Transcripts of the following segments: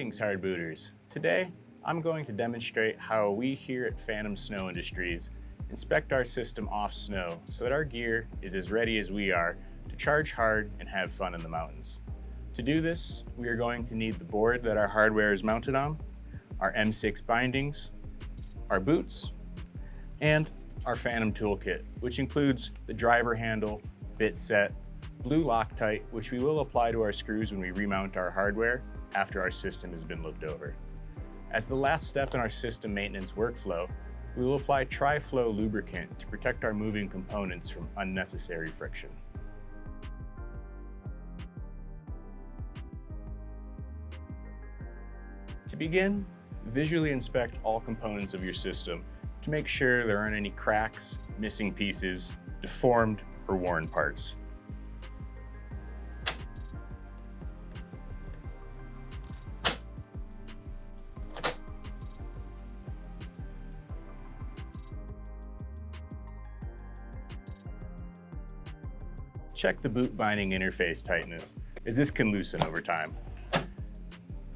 Greetings, hard booters. Today, I'm going to demonstrate how we here at Phantom Snow Industries inspect our system off snow so that our gear is as ready as we are to charge hard and have fun in the mountains. To do this, we are going to need the board that our hardware is mounted on, our M6 bindings, our boots, and our Phantom toolkit, which includes the driver handle, bit set, blue Loctite, which we will apply to our screws when we remount our hardware after our system has been looked over. As the last step in our system maintenance workflow, we will apply tri-flow lubricant to protect our moving components from unnecessary friction. To begin, visually inspect all components of your system to make sure there aren't any cracks, missing pieces, deformed, or worn parts. Check the boot binding interface tightness, as this can loosen over time.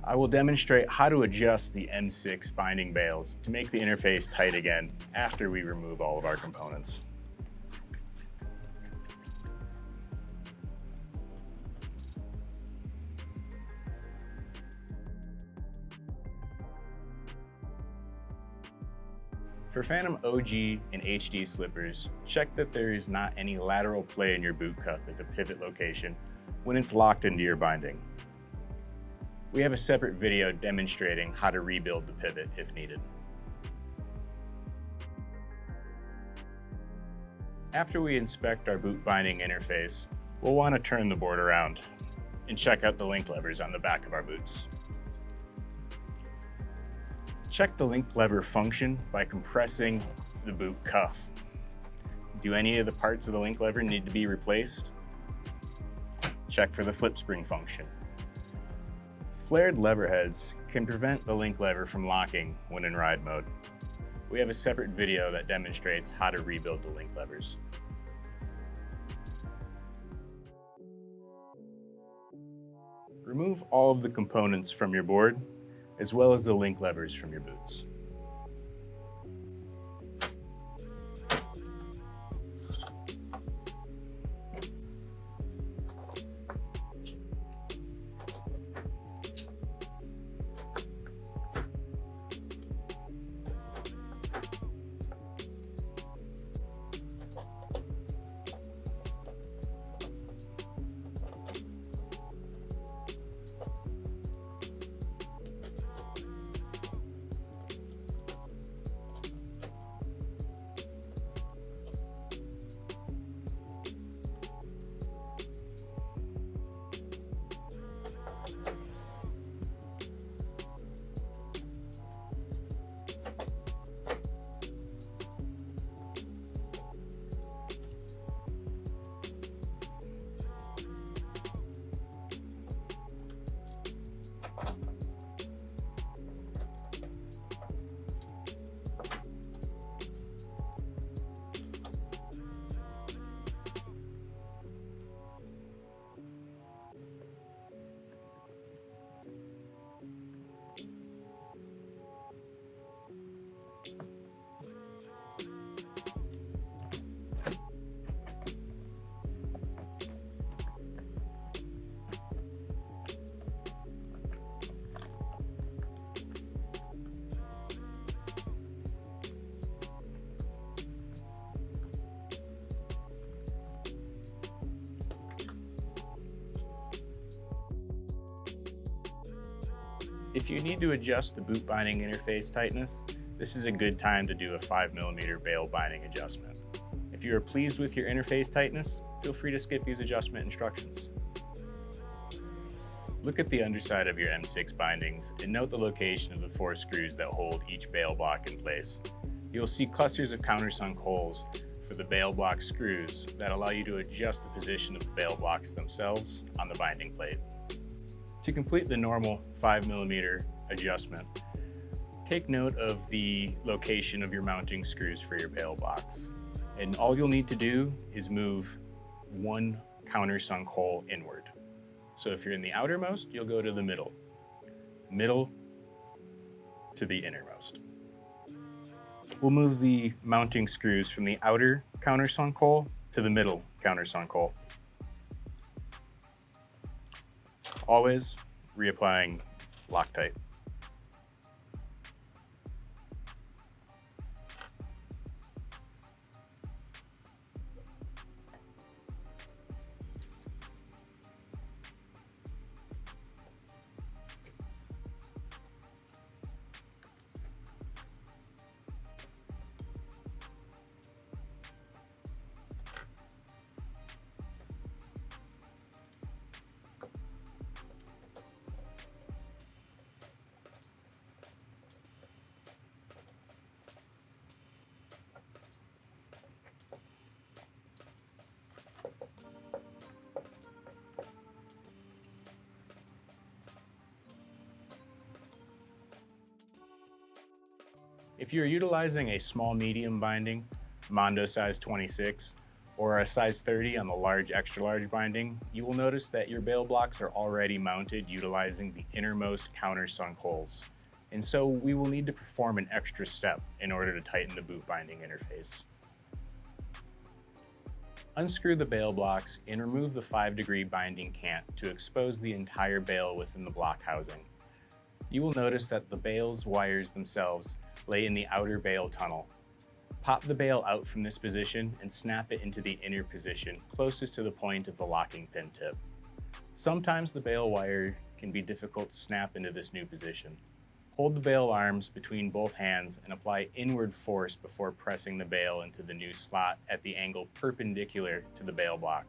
I will demonstrate how to adjust the M6 binding bales to make the interface tight again after we remove all of our components. For Phantom OG and HD slippers, check that there is not any lateral play in your boot cup at the pivot location when it's locked into your binding. We have a separate video demonstrating how to rebuild the pivot if needed. After we inspect our boot binding interface, we'll want to turn the board around and check out the link levers on the back of our boots. Check the link lever function by compressing the boot cuff. Do any of the parts of the link lever need to be replaced? Check for the flip spring function. Flared lever heads can prevent the link lever from locking when in ride mode. We have a separate video that demonstrates how to rebuild the link levers. Remove all of the components from your board, as well as the link levers from your boots. If you need to adjust the boot binding interface tightness, this is a good time to do a 5mm bale binding adjustment. If you are pleased with your interface tightness, feel free to skip these adjustment instructions. Look at the underside of your M6 bindings and note the location of the 4 screws that hold each bale block in place. You'll see clusters of countersunk holes for the bale block screws that allow you to adjust the position of the bale blocks themselves on the binding plate. To complete the normal 5mm adjustment, take note of the location of your mounting screws for your bale blocks. And all you'll need to do is move one countersunk hole inward. So if you're in the outermost, you'll go to the middle. middle to the innermost. We'll move the mounting screws from the outer countersunk hole to the middle countersunk hole. Always reapplying Loctite. If you're utilizing a small medium binding, Mondo size 26, or a size 30 on the large extra large binding, you will notice that your bail blocks are already mounted utilizing the innermost countersunk holes. And so we will need to perform an extra step in order to tighten the boot binding interface. Unscrew the bail blocks and remove the 5-degree binding cant to expose the entire bail within the block housing. You will notice that the bail's wires themselves lay in the outer bail tunnel. Pop the bail out from this position and snap it into the inner position closest to the point of the locking pin tip. Sometimes the bail wire can be difficult to snap into this new position. Hold the bail arms between both hands and apply inward force before pressing the bail into the new slot at the angle perpendicular to the bail block.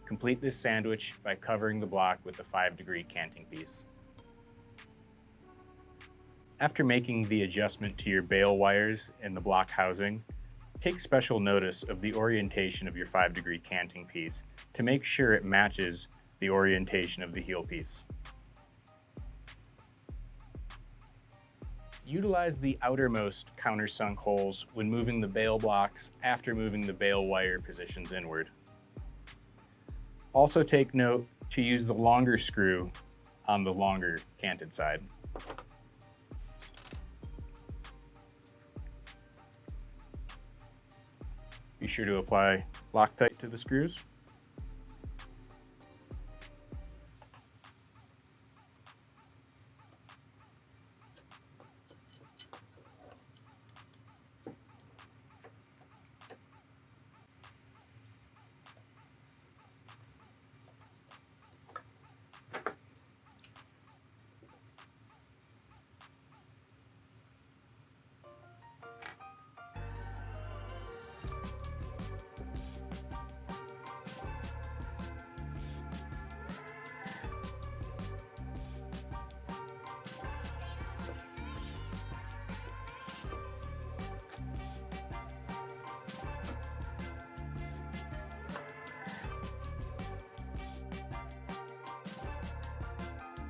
Complete this sandwich by covering the block with the 5-degree canting piece. After making the adjustment to your bail wires in the block housing, take special notice of the orientation of your 5-degree canting piece to make sure it matches the orientation of the heel piece. Utilize the outermost countersunk holes when moving the bail blocks after moving the bail wire positions inward. Also take note to use the longer screw on the longer canted side. Be sure to apply Loctite to the screws.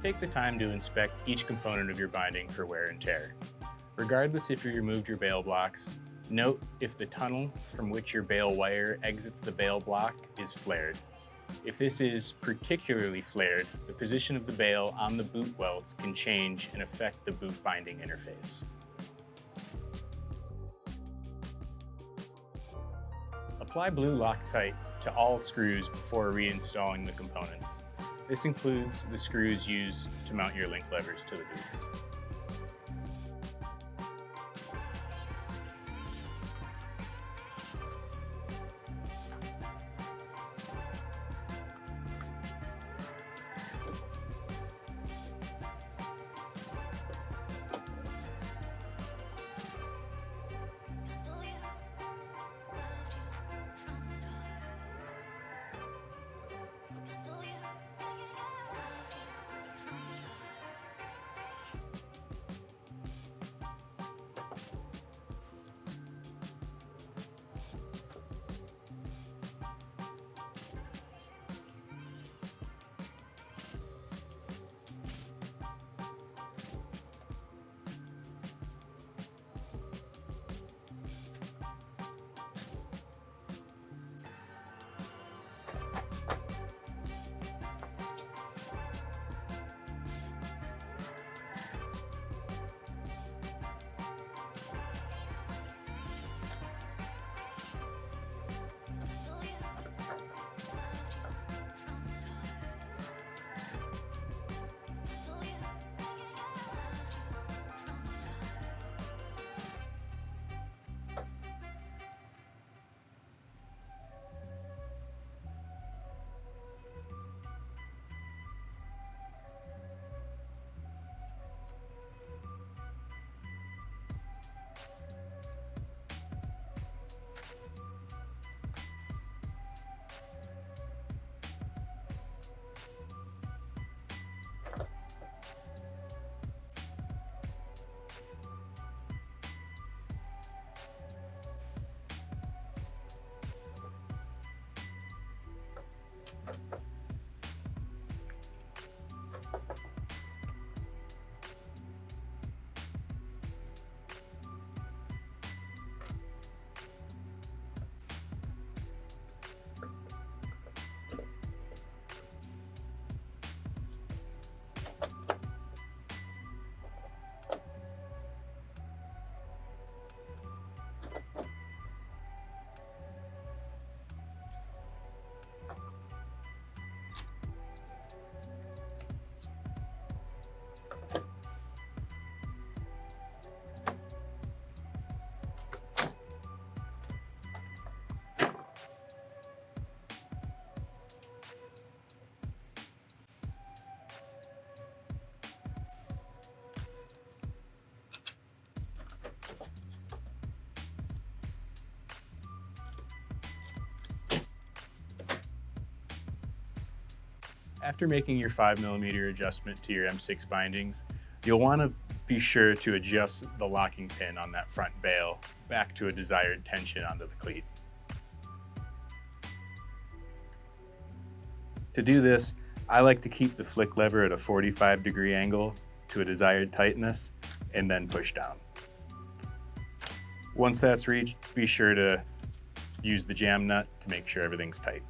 Take the time to inspect each component of your binding for wear and tear. Regardless if you removed your bail blocks, note if the tunnel from which your bail wire exits the bail block is flared. If this is particularly flared, the position of the bail on the boot welts can change and affect the boot binding interface. Apply blue Loctite to all screws before reinstalling the components. This includes the screws used to mount your link levers to the boots. After making your 5mm adjustment to your M6 bindings, you'll want to be sure to adjust the locking pin on that front bail back to a desired tension onto the cleat. To do this, I like to keep the flick lever at a 45-degree angle to a desired tightness and then push down. Once that's reached, be sure to use the jam nut to make sure everything's tight.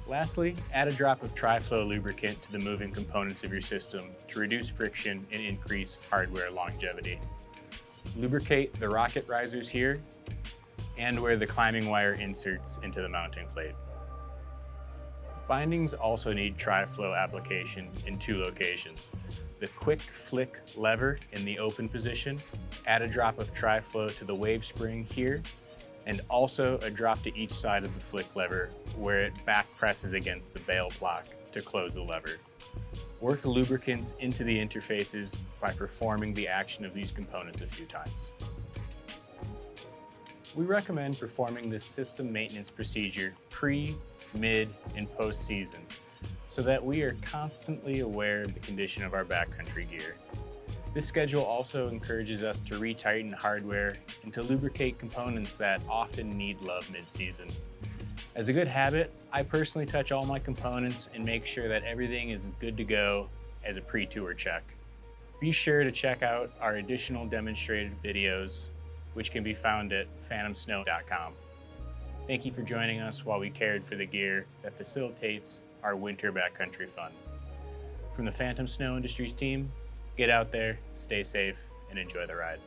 Lastly, add a drop of tri-flow lubricant to the moving components of your system to reduce friction and increase hardware longevity. Lubricate the rocket risers here and where the climbing wire inserts into the mounting plate. Bindings also need tri-flow application in 2 locations. The quick flick lever in the open position, add a drop of tri-flow to the wave spring here, and also a drop to each side of the flick lever where it back presses against the bail block to close the lever. Work the lubricants into the interfaces by performing the action of these components a few times. We recommend performing this system maintenance procedure pre, mid, and post-season so that we are constantly aware of the condition of our backcountry gear. This schedule also encourages us to retighten hardware and to lubricate components that often need love mid-season. As a good habit, I personally touch all my components and make sure that everything is good to go as a pre-tour check. Be sure to check out our additional demonstrated videos, which can be found at phantomsnow.com. Thank you for joining us while we cared for the gear that facilitates our winter backcountry fun. From the Phantom Snow Industries team, get out there, stay safe, and enjoy the ride.